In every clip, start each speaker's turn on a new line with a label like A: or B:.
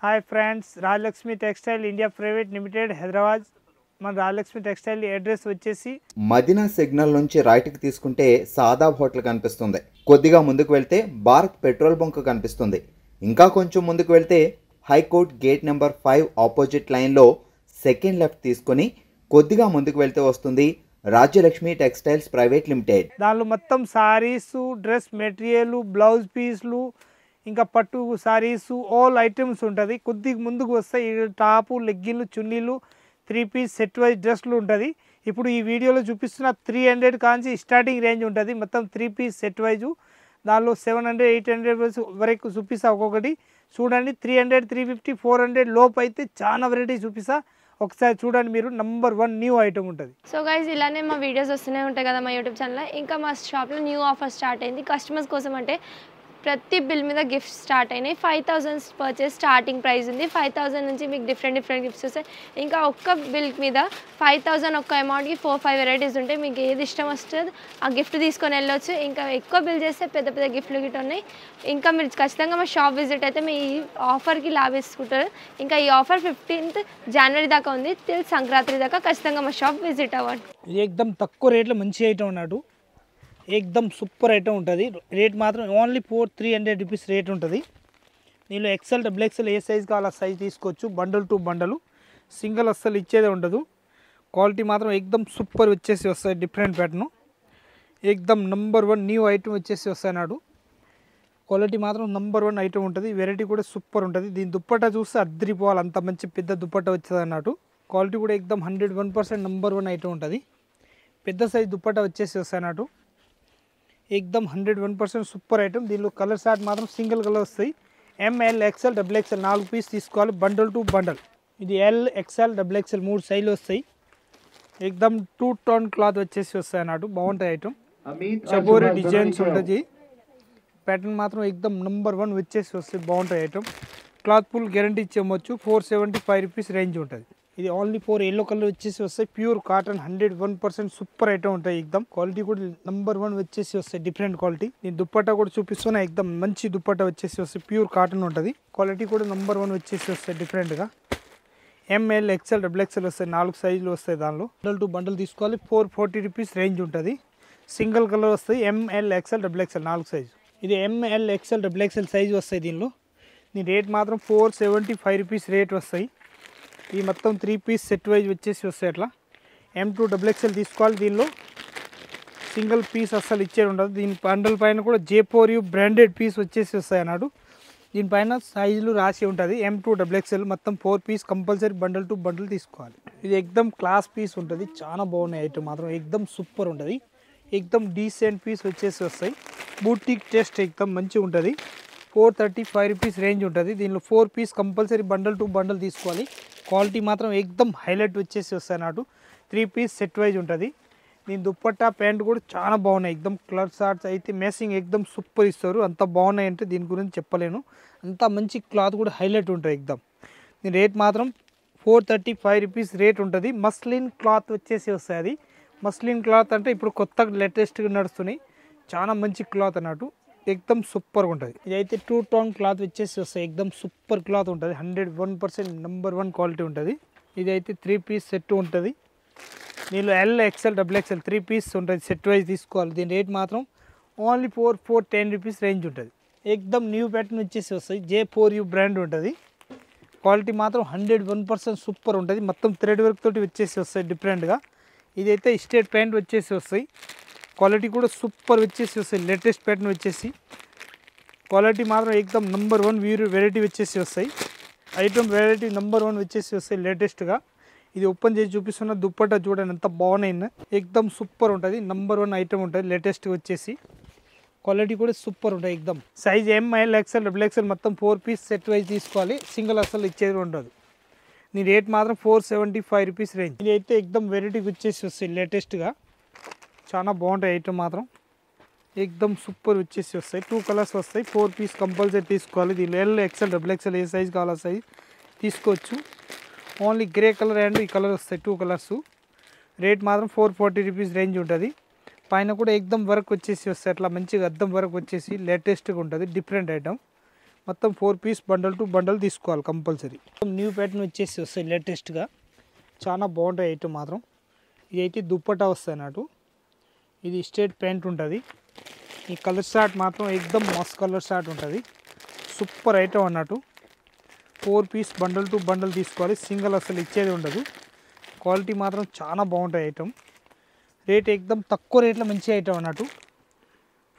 A: Hi friends, Rajalakshmi textile India private limited Hyderabad. మన Rajalakshmi textile address వచ్చేసి
B: Madina signal నుంచి రైట్కి తీసుకుంటే సాదాబ్ హోటల్ కనిపిస్తుంది. కొద్దిగా ముందుకు వెళ్తే భారత్ పెట్రోల్ బంక్ కనిపిస్తుంది. ఇంకా కొంచెం ముందుకు వెళ్తే హైకోర్ట్ గేట్ నెంబర్ 5 ఆపోజిట్ లైన్లో సెకండ్ లెఫ్ట్ తీసుకొని కొద్దిగా ముందుకు వెళ్తే వస్తుంది రాజ్యలక్ష్మి టెక్స్టైల్స్ ప్రైవేట్ లిమిటెడ్.
A: దానిలో మొత్తం సారీస్, డ్రెస్ మెటీరియల్, బ్లౌజ్ పీస్లు, ఇంకా పట్టు సారీస్, ఆల్ ఐటమ్స్ ఉంటుంది. కొద్దిగా ముందుకు వస్తాయి టాపు, లెగ్గిన్లు, చున్నీలు, 3 పీస్ సెట్ వైజ్ డ్రెస్లు ఉంటుంది. ఇప్పుడు ఈ వీడియోలో చూపిస్తున్న 300 కాంచి స్టార్టింగ్ రేంజ్ ఉంటుంది. మొత్తం 3 పీస్ సెట్ వైజు దానిలో 700, 800 వరకు చూపిస్తా. ఒక్కొక్కటి చూడండి. 300, 350, 400 లోపు అయితే చాలా వెరైటీ చూపిస్తా. ఒకసారి చూడండి, మీరు నంబర్ 1 న్యూ ఐటమ్ ఉంటుంది.
C: సో గైస్, ఇలానే మా వీడియోస్ వస్తూనే ఉంటాయి కదా మా యూట్యూబ్ ఛానల్లో. ఇంకా మా షాప్లో న్యూ ఆఫర్ స్టార్ట్ అయింది కస్టమర్స్ కోసం. అంటే ప్రతి బిల్ మీద గిఫ్ట్స్ స్టార్ట్ అయినాయి. 5000 పర్చేస్ స్టార్టింగ్ ప్రైస్ ఉంది. 5000 నుంచి మీకు డిఫరెంట్ గిఫ్ట్స్ వస్తాయి. ఇంకా ఒక్క బిల్ మీద 5000 ఒక్క అమౌంట్కి 4-5 వెరైటీస్ ఉంటాయి. మీకు ఏది ఇష్టం వస్తుంది ఆ గిఫ్ట్ తీసుకొని వెళ్ళొచ్చు. ఇంకా ఎక్కువ బిల్ చేస్తే పెద్ద గిఫ్ట్లు గిట్ ఉన్నాయి. ఇంకా మీరు ఖచ్చితంగా మా షాప్ విజిట్ అయితే మీ ఈ ఆఫర్కి లాభేసుకుంటారు. ఇంకా ఈ ఆఫర్ 15th జనవరి దాకా ఉంది. till సంక్రాంతి దాకా ఖచ్చితంగా మా షాప్ విజిట్ అవ్వండి.
A: ఇది ఎక్దమ్ తక్కువ రేట్లో మంచి ఐటమ్ అన్నాడు. ఎక్దమ్ సూపర్ ఐటమ్ ఉంటుంది. రేట్ మాత్రం ఓన్లీ 300 రూపీస్ రేట్ ఉంటుంది. దీనిలో ఎక్సెల్, డబుల్ ఎక్సెల్ ఏ సైజ్ కావాలో ఆ సైజ్ తీసుకోవచ్చు. బండల్ టు బండలు, సింగిల్ అస్సలు ఇచ్చేదే ఉండదు. క్వాలిటీ మాత్రం ఎక్దమ్ సూపర్ వచ్చేసి వస్తాయి. డిఫరెంట్ ప్యాటర్ను ఎక్దమ్ నంబర్ 1 న్యూ ఐటమ్ వచ్చేసి వస్తాయి నాడు. క్వాలిటీ మాత్రం నంబర్ 1 ఐటమ్ ఉంటుంది. వెరైటీ కూడా సూపర్ ఉంటుంది. దీని దుప్పట్టా చూస్తే అద్దరిపోవాలి, అంత మంచి పెద్ద దుప్పట్టా వచ్చేది అన్నట్టు. క్వాలిటీ కూడా ఎక్దమ్ 101% నంబర్ 1 ఐటమ్ ఉంటుంది. పెద్ద సైజ్ దుప్పట్టా వచ్చేసి వస్తాయి అన్నట్టు. ఎక్దమ్ 101% సూపర్ ఐటమ్. దీనిలో కలర్ చార్ట్ మాత్రం సింగిల్ కలర్ వస్తాయి. ML, XL, XXL 4 పీస్ తీసుకోవాలి. Bundle to bundle. ఇది L, XL, XXL 3 సైజులు వస్తాయి. ఎక్దమ్ 2 టోన్ క్లాత్ వచ్చేసి వస్తాయి అన్నట్టు. బాగుంటాయి ఐటమ్. చబోరి డిజైన్స్ ఉంటుంది. ప్యాటర్న్ మాత్రం ఎక్దమ్ నంబర్ 1 వచ్చేసి వస్తాయి. బాగుంటాయి ఐటమ్. క్లాత్ ఫుల్ గ్యారంటీ ఇచ్చేయచ్చు. 475 రూపీస్ రేంజ్ ఉంటుంది. ఇది ఓన్లీ 4 ఎల్లో కలర్ వచ్చేసి వస్తాయి. ప్యూర్ కాటన్ 101% సూపర్ ఐటమ్ ఉంటాయి. ఎక్దమ్ క్వాలిటీ కూడా నంబర్ 1 వచ్చేసి వస్తాయి. Different quality. నేను దుప్పట్టా కూడా చూపిస్తున్నా. ఎక్దమ్ మంచి దుప్పట్టా వచ్చేసి వస్తాయి. ప్యూర్ కాటన్ ఉంటుంది. క్వాలిటీ కూడా నంబర్ 1 వచ్చేసి వస్తాయి డిఫరెంట్గా. ML, XL, XXL వస్తాయి. 4 సైజులు వస్తాయి. దానిలో బండల్ టు బండల్ తీసుకోవాలి. 440 రూపీస్ రేంజ్ ఉంటుంది. సింగిల్ కలర్ వస్తాయి. ML, XL, XXL 4 size. ఇది ML, XL, XXL సైజు వస్తాయి. దీనిలో దీని రేట్ మాత్రం 475 రూపీస్ రేట్ వస్తాయి. ఈ మొత్తం 3 పీస్ సెట్ వైజ్ వచ్చేసి వస్తాయి. అట్లా M2 XXL తీసుకోవాలి. దీనిలో సింగిల్ పీస్ అస్సలు ఇచ్చేది ఉండదు. దీని బండల్ పైన కూడా J4U బ్రాండెడ్ పీస్ వచ్చేసి వస్తాయి అన్నాడు. దీనిపైన సైజులు రాసి ఉంటుంది. M2 XXL మొత్తం 4 piece compulsory bundle to bundle తీసుకోవాలి. ఇది ఎక్దమ్ క్లాస్ పీస్ ఉంటుంది. చాలా బాగున్నాయి ఐటమ్ మాత్రం. ఎక్దమ్ సూపర్ ఉంటుంది. ఎక్దమ్ డీసెంట్ పీస్ వచ్చేసి వస్తాయి. బూటిక్ టెస్ట్ ఎక్దమ్ మంచిగా ఉంటుంది. 435 రూపీస్ రేంజ్ ఉంటుంది. దీనిలో 4 piece compulsory bundle to bundle తీసుకోవాలి. క్వాలిటీ మాత్రం ఎక్దమ్ హైలైట్ వచ్చేసి వస్తాయి అన్నట్టు. 3 పీస్ సెట్ వైజ్ ఉంటుంది. దీని దుప్పట్టా ప్యాంట్ కూడా చాలా బాగున్నాయి. ఎక్దమ్ కలర్ షార్ట్స్ అయితే మ్యాచింగ్ ఎక్దమ్ సూపర్ ఇస్తారు. అంత బాగున్నాయి అంటే దీని గురించి చెప్పలేను. అంత మంచి క్లాత్ కూడా హైలైట్ ఉంటుంది ఎక్దమ్. దీని రేట్ మాత్రం 435 రూపీస్ రేట్ ఉంటుంది. మస్లిన్ క్లాత్ వచ్చేసి వస్తాయి. అది మస్లిన్ క్లాత్ అంటే ఇప్పుడు కొత్తగా లేటెస్ట్గా నడుస్తున్నాయి. చాలా మంచి క్లాత్ అన్నట్టు. ఎక్దమ్ సూపర్గా ఉంటుంది. ఇదైతే 2 టోన్ క్లాత్ వచ్చేసి వస్తాయి. ఎక్దమ్ సూపర్ క్లాత్ ఉంటుంది. 101% నంబర్ 1 క్వాలిటీ ఉంటుంది. ఇదైతే 3 పీస్ సెట్ ఉంటుంది. దీనిలో L, XL, XXL 3 పీస్ ఉంటుంది. సెట్ వైజ్ తీసుకోవాలి. దీని రేట్ మాత్రం ఓన్లీ 410 రూపీస్ రేంజ్ ఉంటుంది. ఎక్దమ్ న్యూ ప్యాటర్న్ వచ్చేసి వస్తాయి. J4U బ్రాండ్ ఉంటుంది. క్వాలిటీ మాత్రం 101% సూపర్ ఉంటుంది. మొత్తం థ్రెడ్ వర్క్ తోటి వచ్చేసి వస్తాయి డిఫరెంట్గా. ఇదైతే స్టేట్ ప్యాంట్ వచ్చేసి వస్తాయి. క్వాలిటీ కూడా సూపర్ వచ్చేసి వస్తాయి. లేటెస్ట్ ప్యాటర్న్ వచ్చేసి క్వాలిటీ మాత్రం ఎక్దమ్ నంబర్ 1 వెరైటీ వచ్చేసి వస్తాయి. ఐటమ్ వెరైటీ నంబర్ 1 వచ్చేసి వస్తాయి లేటెస్ట్గా. ఇది ఓపెన్ చేసి చూపిస్తున్న దుప్పట్టా చూడండి ఎంత బాగున్నాయి. ఎక్దమ్ సూపర్ ఉంటుంది. నంబర్ 1 ఐటమ్ ఉంటుంది లేటెస్ట్గా వచ్చేసి. క్వాలిటీ కూడా సూపర్ ఉంటుంది. ఎక్దమ్ సైజ్ ML, XL, XXL మొత్తం 4 పీస్ సెట్ వైజ్ తీసుకోవాలి. సింగిల్ అసలు ఇచ్చేది ఉండదు. నీ రేట్ మాత్రం 475 రూపీస్ రేంజ్. ఇది అయితే ఎక్దమ్ వెరైటీకి వచ్చేసి వస్తాయి లేటెస్ట్గా. చాలా బాగుంటాయి ఐటమ్ మాత్రం. ఎక్దమ్ సూపర్ వచ్చేసి వస్తాయి. 2 కలర్స్ వస్తాయి. 4 పీస్ కంపల్సరీ తీసుకోవాలి. దీనిలో L, XL, XXL ఏ సైజ్ కావాలో సైజ్ తీసుకోవచ్చు. ఓన్లీ గ్రే కలర్ అండ్ ఈ కలర్ వస్తాయి. 2 కలర్స్. రేట్ మాత్రం 440 రూపీస్ రేంజ్ ఉంటుంది. పైన కూడా ఎక్దమ్ వర్క్ వచ్చేసి వస్తాయి. అట్లా మంచిగా అద్దం వర్క్ వచ్చేసి లేటెస్ట్గా ఉంటుంది. Different item. మొత్తం 4 పీస్ బండల్ టు బండల్ తీసుకోవాలి కంపల్సరీ. న్యూ ప్యాటర్న్ వచ్చేసి వస్తాయి లేటెస్ట్గా, చాలా బాగుంటాయి ఐటమ్ మాత్రం. ఇది అయితే దుప్పటా వస్తాయి అన్నట్టు. ఇది స్ట్రేట్ ప్యాంట్ ఉంటుంది. ఈ కలర్ షార్ట్ మాత్రం ఎక్దమ్ మస్త్ కలర్ షార్ట్ ఉంటుంది. సూపర్ ఐటమ్ అన్నట్టు. 4 పీస్ బండల్ టు బండల్ తీసుకోవాలి, సింగిల్ అసలు ఇచ్చేది ఉండదు. క్వాలిటీ మాత్రం చాలా బాగుంటాయి ఐటమ్. రేట్ ఎక్దమ్ తక్కువ రేట్లో మంచి ఐటమ్ అన్నట్టు.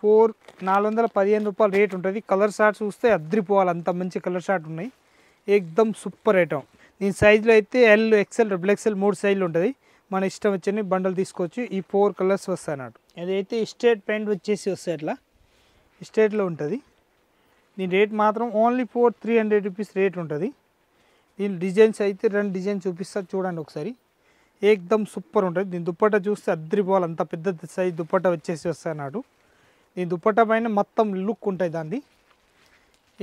A: 415 రూపాయలు రేట్ ఉంటుంది. కలర్ షార్ట్ చూస్తే అద్రిపోవాలి, అంత మంచి కలర్ షార్ట్ ఉన్నాయి. ఎక్దమ్ సూపర్ ఐటమ్. దీని సైజులో అయితే ఎల్, ఎక్సెల్, డబుల్ ఎక్సెల్ 3 సైజులు ఉంటుంది. మన ఇష్టం వచ్చి బండల్ తీసుకోవచ్చు. ఈ 4 కలర్స్ వస్తాయి అన్నట్టు. అదైతే స్ట్రేట్ ప్యాంట్ వచ్చేసి వస్తాయి, అట్లా స్ట్రేట్లో ఉంటుంది. దీని రేట్ మాత్రం ఓన్లీ 300 రూపీస్ రేట్ ఉంటుంది. దీని డిజైన్స్ అయితే 2 డిజైన్స్ చూపిస్తా చూడండి ఒకసారి. ఏకదమ్ సూపర్ ఉంటుంది. దీని దుప్పట్టా చూస్తే అద్రిపోవాలి, అంత పెద్ద సైజ్ దుప్పట్టా వచ్చేసి వస్తాయి అన్నట్టు. దీని దుప్పట్టా పైన మొత్తం లుక్ ఉంటుంది దాన్ని.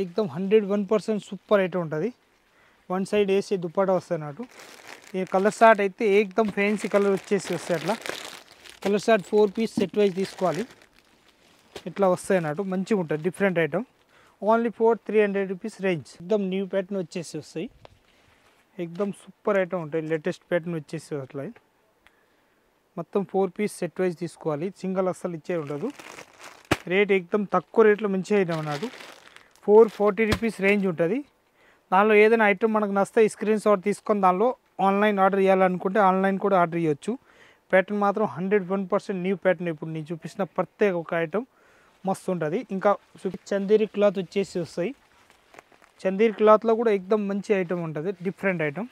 A: ఏకదమ్ 101% సూపర్ అయితే ఉంటుంది. 1 సైడ్ వేసి దుప్పట్టా వస్తాయి అన్నట్టు. ఈ కలర్ షార్ట్ అయితే ఏకదమ్ ఫ్యాన్సీ కలర్ వచ్చేసి వస్తాయి అట్లా. Colour short 4 piece set wise తీసుకోవాలి, ఇట్లా వస్తాయి అన్నట్టు. మంచిగా ఉంటుంది, different item. Only 300 rupees range. ఎక్దమ్ న్యూ ప్యాటర్న్ వచ్చేసి వస్తాయి. ఎక్దమ్ సూపర్ ఐటమ్ ఉంటాయి, లేటెస్ట్ ప్యాటర్న్ వచ్చేసి అట్లా. మొత్తం 4 పీస్ సెట్ వైజ్ తీసుకోవాలి, సింగిల్ అస్సలు ఇచ్చే ఉండదు. రేట్ ఎక్దమ్ తక్కువ రేట్లో మంచిగా ఐటమ్ అన్నట్టు. 440 రూపీస్ రేంజ్ ఉంటుంది. దానిలో ఏదైనా ఐటమ్ మనకు నచ్చితే స్క్రీన్ షాట్ తీసుకొని దానిలో ఆన్లైన్ ఆర్డర్ చేయాలనుకుంటే ఆన్లైన్ కూడా ఆర్డర్ చేయొచ్చు. ప్యాటర్న్ మాత్రం 101% న్యూ ప్యాటర్న్. ఇప్పుడు నేను చూపించిన ప్రత్యేక ఒక ఐటమ్ మస్తు ఉంటుంది. ఇంకా చందేరి క్లాత్ వచ్చేసి వస్తాయి. చందేరి క్లాత్లో కూడా ఎక్దమ్ మంచి ఐటమ్ ఉంటుంది, different item.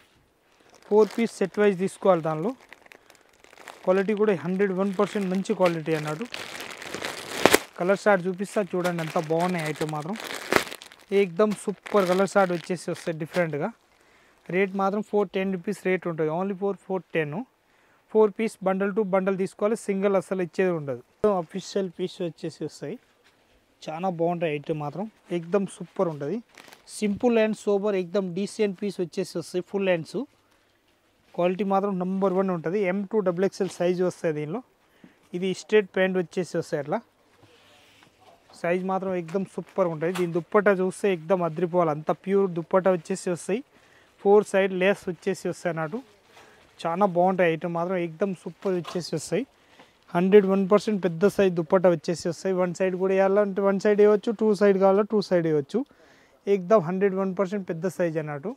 A: 4 piece set wise తీసుకోవాలి. దానిలో క్వాలిటీ కూడా 101% మంచి క్వాలిటీ అన్నట్టు. కలర్ షార్ట్ చూపిస్తా చూడండి, అంత బాగున్నాయి ఐటమ్ మాత్రం. ఏకదమ్ సూపర్ కలర్ షార్ట్ వచ్చేసి వస్తాయి డిఫరెంట్గా. రేట్ మాత్రం 410 రూపీస్ రేట్ ఉంటుంది, only 410. 4 piece bundle to bundle తీసుకోవాలి, సింగిల్ అసలు ఇచ్చేది ఉండదు. అఫీషియల్ పీస్ వచ్చేసి వస్తాయి, చాలా బాగుంటాయి ఐటమ్ మాత్రం. ఏకదమ్ సూపర్ ఉంటుంది. సింపుల్ అండ్ సోబర్ ఏకదమ్ డీసెంట్ పీస్ వచ్చేసి వస్తాయి. ఫుల్ హ్యాండ్స్ క్వాలిటీ మాత్రం నెంబర్ 1 ఉంటుంది. M2 XXL సైజు వస్తాయి దీనిలో. ఇది స్ట్రేట్ ప్యాంట్ వచ్చేసి వస్తాయి అట్లా. సైజ్ మాత్రం ఎక్దమ్ సూపర్ ఉంటుంది. దీని దుప్పట్టా చూస్తే ఎక్దమ్ అద్రిపోవాలి, అంత ప్యూర్ దుప్పట్టా వచ్చేసి వస్తాయి. 4 సైడ్ లేస్ వచ్చేసి వస్తాయి అన్నట్టు. చాలా బాగుంటాయి ఐటమ్ మాత్రం, ఎక్దమ్ సూపర్ వచ్చేసి వస్తాయి. 101% పెద్ద సైజ్ దుప్పట్టా వచ్చేసి వస్తాయి. 1 సైడ్ కూడా వేయాలంటే 1 సైడ్ వేయవచ్చు, 2 సైడ్ కావాలంటే 2 సైడ్ వేయవచ్చు. ఎక్దమ్ 101% పెద్ద సైజ్ అన్నట్టు.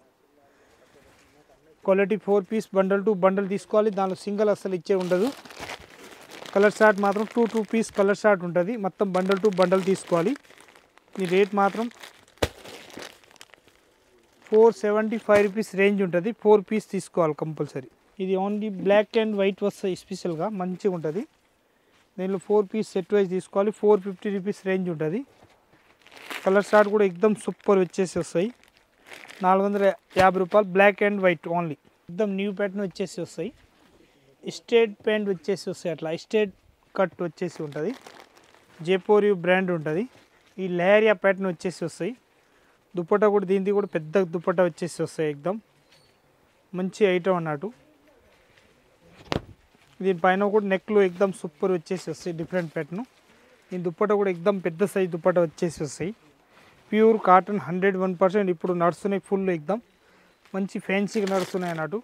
A: Quality 4 piece bundle to bundle తీసుకోవాలి, దానిలో సింగిల్ అసలు ఇచ్చే ఉండదు. కలర్ షార్ట్ మాత్రం 2 పీస్ కలర్ షార్ట్ ఉంటుంది. మొత్తం బండల్ టు బండల్ తీసుకోవాలి. ఈ రేట్ మాత్రం 475 రూపీస్ రేంజ్ ఉంటుంది. 4 పీస్ తీసుకోవాలి కంపల్సరీ. ఇది ఓన్లీ బ్లాక్ అండ్ వైట్ వస్తాయి స్పెషల్గా, మంచిగా ఉంటుంది. దీనిలో 4 పీస్ సెట్ వైజ్ తీసుకోవాలి. 450 రూపీస్ రేంజ్ ఉంటుంది. కలర్ షార్ట్ కూడా ఎక్దమ్ సూపర్ వచ్చేసి వస్తాయి. 450 రూపాయలు బ్లాక్ అండ్ వైట్ ఓన్లీ. ఎక్దమ్ న్యూ ప్యాటర్న్ వచ్చేసి వస్తాయి. స్ట్రేట్ ప్యాంట్ వచ్చేసి వస్తాయి అట్లా. స్ట్రేట్ కట్ వచ్చేసి ఉంటుంది. జైపూరి బ్రాండ్ ఉంటుంది. ఈ లహరియా ప్యాటర్న్ వచ్చేసి వస్తాయి. దుప్పట్టా కూడా దీనిది కూడా పెద్ద దుప్పట్టా వచ్చేసి వస్తాయి. ఎక్దమ్ మంచి ఐటమ్ అన్నట్టు. దీనిపైన కూడా నెక్లు ఎక్దమ్ సూపర్ వచ్చేసి వస్తాయి, డిఫరెంట్ ప్యాటర్న్. ఈ దుప్పట్టా కూడా ఎక్దమ్ పెద్ద సైజ్ దుప్పట్టా వచ్చేసి వస్తాయి. ప్యూర్ కాటన్ 101% ఇప్పుడు నడుస్తున్నాయి. ఫుల్ ఎక్దమ్ మంచి ఫ్యాన్సీగా నడుస్తున్నాయి అన్నట్టు.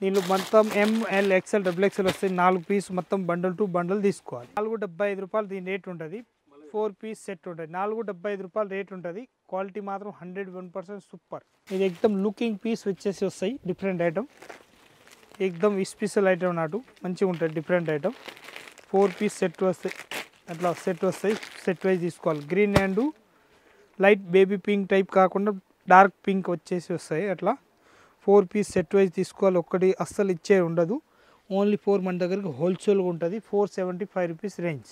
A: దీనిలో మొత్తం ML XL XXL వస్తాయి. 4 పీస్ మొత్తం బండల్ టు బండల్ తీసుకోవాలి. 475 రూపాయలు దీని రేట్ ఉంటుంది. 4 పీస్ సెట్ ఉంటుంది. 475 రూపాయలు రేట్ ఉంటుంది. క్వాలిటీ మాత్రం 101% సూపర్. ఇది ఎక్దమ్ లుకింగ్ పీస్ వచ్చేసి వస్తాయి, డిఫరెంట్ ఐటమ్. ఎక్దమ్ స్పెషల్ ఐటమ్ అన్నట్టు, మంచిగా ఉంటుంది, డిఫరెంట్ ఐటమ్. 4 పీస్ సెట్ వస్తాయి అట్లా. సెట్ వస్తాయి, సెట్ వైజ్ తీసుకోవాలి. Green and light baby pink type కాకుండా డార్క్ పింక్ వచ్చేసి వస్తాయి అట్లా. 4 పీస్ సెట్ వైజ్ తీసుకోవాలి, ఒక్కటి అస్సలు ఇచ్చే ఉండదు. ఓన్లీ 4 మన దగ్గరికి హోల్సేల్గా ఉంటుంది. 475 రూపీస్ రేంజ్.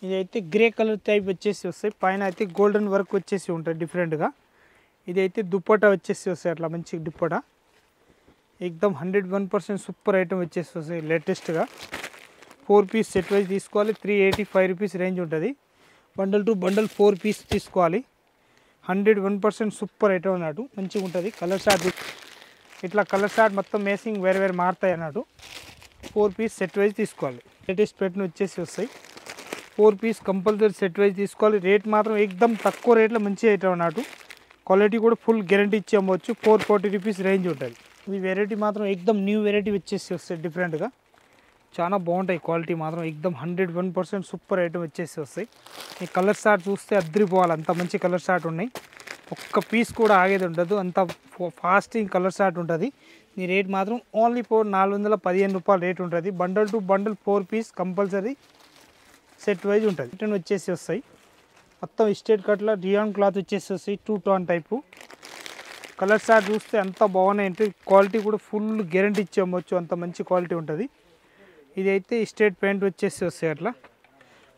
A: ఇదైతే గ్రే కలర్ టైప్ వచ్చేసి వస్తాయి. పైన అయితే గోల్డెన్ వర్క్ వచ్చేసి ఉంటుంది డిఫరెంట్గా. ఇదైతే దుప్పట్టా వచ్చేసి వస్తాయి అట్లా, మంచి దుప్పట్టా. ఎక్దమ్ 101% సూపర్ ఐటమ్ వచ్చేసి వస్తాయి లేటెస్ట్గా. 4 పీస్ సెట్ వైజ్ తీసుకోవాలి. 385 రూపీస్ రేంజ్ ఉంటుంది. బండల్ టు బండల్ 4 పీస్ తీసుకోవాలి. 101% సూపర్ ఐటమ్ అన్నట్టు, మంచిగా ఉంటుంది. కలర్ షార్ట్ ఇట్లా కలర్ షార్ట్ మొత్తం మేసింగ్ వేరే వేరే మారుతాయి అన్నట్టు. 4 పీస్ సెట్ వైజ్ తీసుకోవాలి. లేటెస్ట్ ప్యాటర్న్ వచ్చేసి వస్తాయి. 4 పీస్ కంపల్సరీ సెట్ వైజ్ తీసుకోవాలి. రేట్ మాత్రం ఎక్దమ్ తక్కువ రేట్లో మంచి ఐటమ్ అన్నట్టు. క్వాలిటీ కూడా ఫుల్ గ్యారంటీ ఇచ్చి అమ్మవచ్చు. 440 రూపీస్ రేంజ్ ఉంటుంది. ఈ వెరైటీ మాత్రం ఎక్దమ్ న్యూ వెరైటీ వచ్చేసి వస్తాయి డిఫరెంట్గా. చాలా బాగుంటాయి. క్వాలిటీ మాత్రం ఎక్దమ్ 101% సూపర్ ఐటమ్ వచ్చేసి వస్తాయి. ఈ కలర్ షార్ట్ చూస్తే అద్దరిపోవాలి, అంత మంచి కలర్ షార్ట్ ఉన్నాయి. ఒక్క పీస్ కూడా ఆగేది ఉండదు, అంత ఫాస్టింగ్ కలర్ షార్ట్ ఉంటుంది. ఈ రేట్ మాత్రం ఓన్లీ 415 రూపాయలు రేట్ ఉంటుంది. Bundle to bundle 4 piece compulsory set wise ఉంటుంది. రిటర్న్ వచ్చేసి వస్తాయి. మొత్తం స్ట్రేట్ కట్లో రియాన్ క్లాత్ వచ్చేసి వస్తాయి. 2 టోన్ టైపు. కలర్ షార్ట్ చూస్తే అంత బాగున్నాయి. క్వాలిటీ కూడా ఫుల్ గ్యారంటీ ఇచ్చి అమ్మవచ్చు, అంత మంచి క్వాలిటీ ఉంటుంది. ఇది అయితే స్ట్రేట్ ప్యాంట్ వచ్చేసి వస్తాయి. అట్లా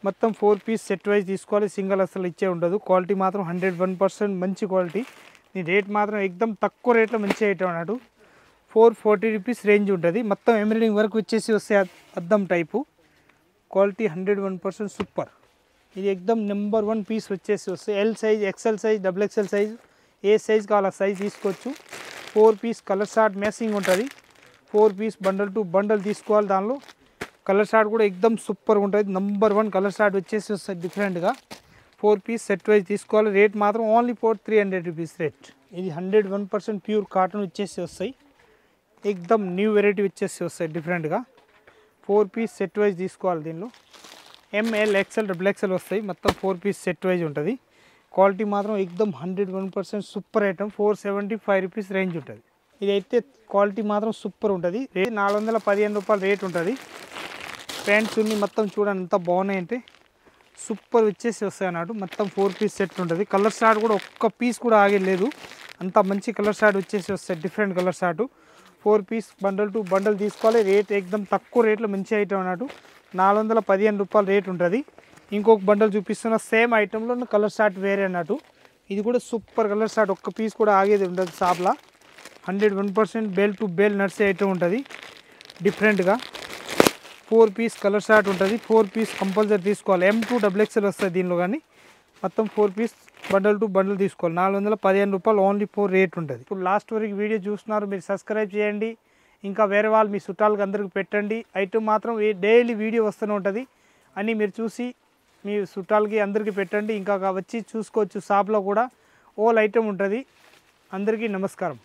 A: మొత్తం 4 పీస్ సెట్ వైజ్ తీసుకోవాలి. సింగిల్ అసలు ఇచ్చే ఉండదు. క్వాలిటీ మాత్రం 101% మంచి క్వాలిటీ. ఈ రేట్ మాత్రం ఎక్దమ్ తక్కువ రేట్లో మంచి ఐటమ్ అన్నట్టు. 440 రూపీస్ రేంజ్ ఉంటుంది. మొత్తం ఎంబ్రాయిడింగ్ వర్క్ వచ్చేసి వస్తాయి. అద్దం టైపు. Quality 101% super. ఇది ఎక్దమ్ నెంబర్ 1 పీస్ వచ్చేసి వస్తాయి. L size, XL size, XXL size, ఏ సైజ్ కావాలో సైజ్ తీసుకోవచ్చు. 4 పీస్ కలర్ షార్ట్ మ్యాచింగ్ ఉంటుంది. 4 పీస్ బండల్ టు బండల్ తీసుకోవాలి. దానిలో కలర్ షార్ట్ కూడా ఎక్దమ్ సూపర్గా ఉంటుంది. నెంబర్ 1 కలర్ షార్ట్ వచ్చేసి వస్తుంది డిఫరెంట్గా. 4 పీస్ సెట్ వైజ్ తీసుకోవాలి. రేట్ మాత్రం ఓన్లీ 300 రూపీస్ రేట్. ఇది 101% ప్యూర్ కాటన్ వచ్చేసి వస్తాయి. ఎక్దమ్ న్యూ వెరైటీ వచ్చేసి వస్తాయి డిఫరెంట్గా. 4 పీస్ సెట్ వైజ్ తీసుకోవాలి. దీనిలో ML, XL, XXL వస్తాయి. మొత్తం 4 పీస్ సెట్ వైజ్ ఉంటుంది. క్వాలిటీ మాత్రం ఎక్దమ్ 101% సూపర్ ఐటమ్. 475 రూపీస్ రేంజ్ ఉంటుంది. ఇదైతే క్వాలిటీ మాత్రం సూపర్ ఉంటుంది. రేట్ 415 రూపాయలు రేట్ ఉంటుంది. ప్యాంట్స్ ఉన్ని మొత్తం చూడండి ఎంత బాగున్నాయంటే సూపర్ వచ్చేసి వస్తాయి అన్నట్టు. మొత్తం 4 పీస్ సెట్ ఉంటుంది. కలర్ షార్ట్ కూడా ఒక్క పీస్ కూడా ఆగలేదు, అంత మంచి కలర్ షార్ట్ వచ్చేసి వస్తాయి. Different colour short 4 piece bundle to bundle తీసుకోవాలి. రేట్ ఎక్దమ్ తక్కువ రేట్లో మంచి ఐటమ్ అన్నట్టు. 415 రూపాయలు రేట్ ఉంటుంది. ఇంకొక బండల్ చూపిస్తున్న సేమ్ ఐటెంలో కలర్ షార్ట్ వేరే అన్నట్టు. ఇది కూడా సూపర్ కలర్ షార్ట్, ఒక్క పీస్ కూడా ఆగేది ఉండదు షాప్లో. 101% బేల్ టు బేల్ నడిచే ఐటమ్ ఉంటుంది డిఫరెంట్గా. 4 పీస్ కలర్ షార్ట్ ఉంటుంది. 4 పీస్ కంపల్సరీ తీసుకోవాలి. M to XXL వస్తుంది దీనిలో. కానీ మొత్తం 4 పీస్ బండల్ టు బండల్ తీసుకోవాలి. 415 రూపాయలు ఓన్లీ 4 రేట్ ఉంటుంది. ఇప్పుడు లాస్ట్ వరకు వీడియో చూస్తున్నారు, మీరు సబ్స్క్రైబ్ చేయండి. ఇంకా వేరే వాళ్ళు మీ చుట్టాలకు అందరికి పెట్టండి. ఐటమ్ మాత్రం డైలీ వీడియో వస్తూనే ఉంటుంది అని మీరు చూసి మీ చుట్టాలకి అందరికీ పెట్టండి. ఇంకా వచ్చి చూసుకోవచ్చు. షాప్లో కూడా ఓల్ ఐటమ్ ఉంటుంది. అందరికీ నమస్కారం.